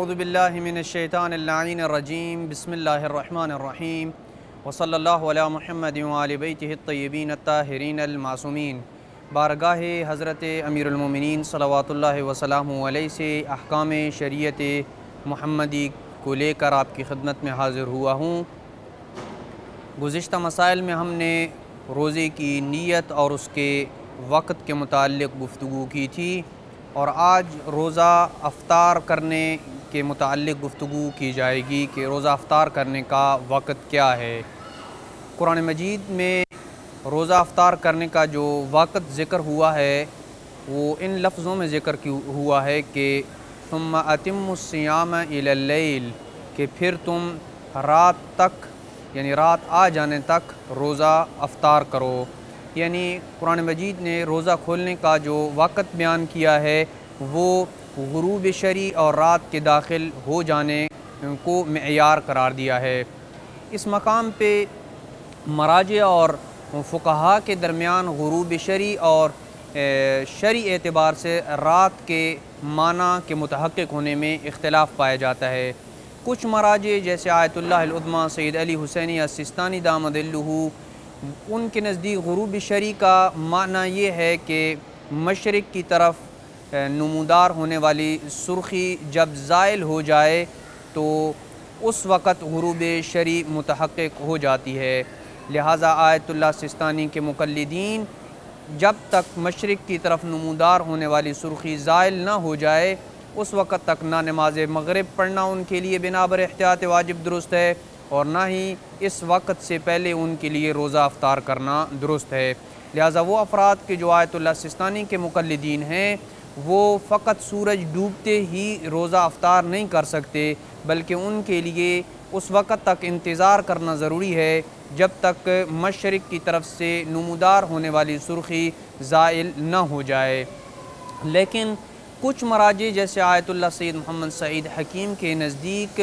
اعوذ باللہ من الشیطان اللعین الرجیم بسم اللہ الرحمن الرحیم وصلی اللہ علی محمد وآل بیتہ الطیبین الطاہرین المعصومین۔ بارگاہ حضرت امیر المومنین صلوات اللہ وسلامہ علیہ سے احکام شریعت محمدی کو لے کر آپ کی خدمت میں حاضر ہوا ہوں۔ گزشتہ مسائل میں ہم نے روزے کی نیت اور اس کے وقت کے متعلق گفتگو کی تھی، اور آج روزہ افطار کرنے کے متعلق گفتگو کی جائے گی کہ روزہ افطار کرنے کا وقت کیا ہے۔ قرآن مجید میں روزہ افطار کرنے کا جو وقت ذکر ہوا ہے وہ ان لفظوں میں ذکر ہوا ہے کہ ثم اتم الصیام الی اللیل، کہ پھر تم رات تک یعنی رات آ جانے تک روزہ افطار کرو۔ یعنی قرآن مجید نے روزہ کھولنے کا جو وقت بیان کیا ہے وہ غروب شرعی اور رات کے داخل ہو جانے کو معیار قرار دیا ہے۔ اس مقام پہ مراجع اور فقہاء کے درمیان غروب شرعی اور شرعی اعتبار سے رات کے معنی کے متحقق ہونے میں اختلاف پایا جاتا ہے۔ کچھ مراجع جیسے آیت اللہ العظمیٰ سید علی حسینی السیستانی دامد ظلہ، ان کے نزدیک غروب شرعی کا معنی یہ ہے کہ مشرق کی طرف نمودار ہونے والی سرخی جب زائل ہو جائے تو اس وقت غروب شرعی متحقق ہو جاتی ہے۔ لہٰذا آیت اللہ سیستانی کے مقلدین جب تک مشرق کی طرف نمودار ہونے والی سرخی زائل نہ ہو جائے اس وقت تک نہ نماز مغرب پڑھنا ان کے لیے بنابر احتیاط واجب درست ہے، اور نہ ہی اس وقت سے پہلے ان کے لیے روزہ افطار کرنا درست ہے۔ لہٰذا وہ افراد کے جو آیت اللہ سیستانی کے مقلدین ہیں وہ فقط سورج ڈوبتے ہی روزہ افطار نہیں کر سکتے، بلکہ ان کے لیے اس وقت تک انتظار کرنا ضروری ہے جب تک مشرق کی طرف سے نمودار ہونے والی سرخی زائل نہ ہو جائے۔ لیکن کچھ مراجع جیسے آیت اللہ سید محمد سعید حکیم کے نزدیک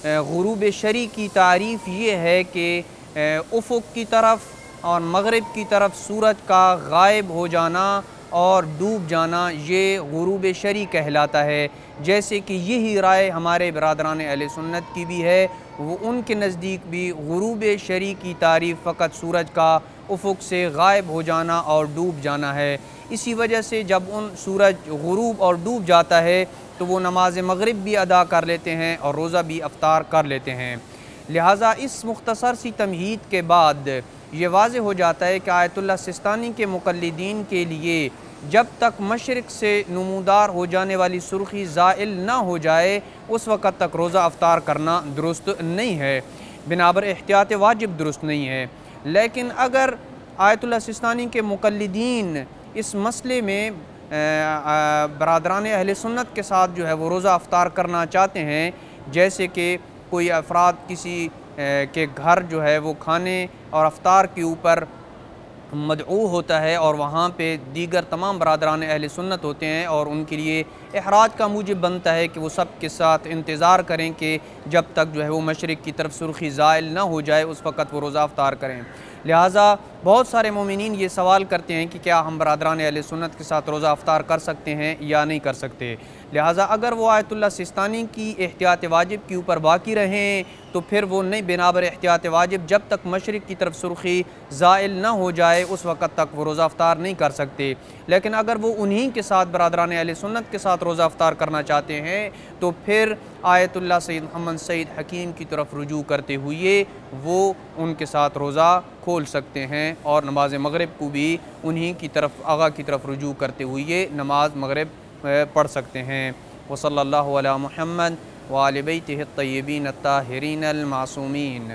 غروب شرعی کی تعریف یہ ہے کہ افق کی طرف اور مغرب کی طرف سورج کا غائب ہو جانا اور ڈوب جانا یہ غروب شرعی کہلاتا ہے۔ جیسے کہ یہی رائے ہمارے برادران اہل سنت کی بھی ہے، وہ ان کے نزدیک بھی غروب شرعی کی تعریف فقط سورج کا افق سے غائب ہو جانا اور ڈوب جانا ہے۔ اسی وجہ سے جب ان سورج غروب اور ڈوب جاتا ہے تو وہ نماز مغرب بھی ادا کر لیتے ہیں اور روزہ بھی افطار کر لیتے ہیں۔ لہٰذا اس مختصر سی تمہید کے بعد یہ واضح ہو جاتا ہے کہ آیت اللہ سیستانی کے مقلدین کے لیے جب تک مشرق سے نمودار ہو جانے والی سرخی زائل نہ ہو جائے اس وقت تک روزہ افطار کرنا درست نہیں ہے، بنابر احتیاط واجب درست نہیں ہے۔ لیکن اگر آیت اللہ سیستانی کے مقلدین اس مسئلے میں برادران اہل سنت کے ساتھ جو ہے وہ روزہ افطار کرنا چاہتے ہیں، جیسے کہ کوئی افراد کسی کے گھر جو ہے وہ کھانے اور افطار کے اوپر مدعو ہوتا ہے اور وہاں پہ دیگر تمام برادران اہل سنت ہوتے ہیں، اور ان کے لیے احراج کا موجب بنتا ہے کہ وہ سب کے ساتھ انتظار کریں کہ جب تک جو ہے وہ مشرق کی طرف سرخی زائل نہ ہو جائے اس وقت وہ روزہ افطار کریں۔ لہٰذا بہت سارے مومنین یہ سوال کرتے ہیں کہ کیا ہم برادران اہل سنت کے ساتھ روزہ افطار کر سکتے ہیں یا نہیں کر سکتے۔ لہٰذا اگر وہ آیت اللہ سیستانی کی احتیاط واجب کے اوپر باقی رہیں تو پھر وہ نہیں بنابر احتیاط واجب جب تک مشرق کی طرف سرخی زائل نہ ہو جائے اس وقت تک وہ روزہ افطار نہیں کر سکتے۔ لیکن اگر وہ انہی کے ساتھ برادران اہل سنت کے ساتھ روزہ افطار کرنا چاہتے ہیں تو پھر آیت اللہ سید محمد سعید حکیم کی طرف رجوع کرتے ہوئے وہ ان کے ساتھ روزہ کھول سکتے ہیں، اور نماز مغرب کو بھی انہی کی طرف آغا کی طرف رجوع کرتے ہوئے نماز مغرب پڑھ سکتے ہیں۔ وصلی اللہ علی محمد وآل بیتہ الطیبین الطاہرین المعصومین۔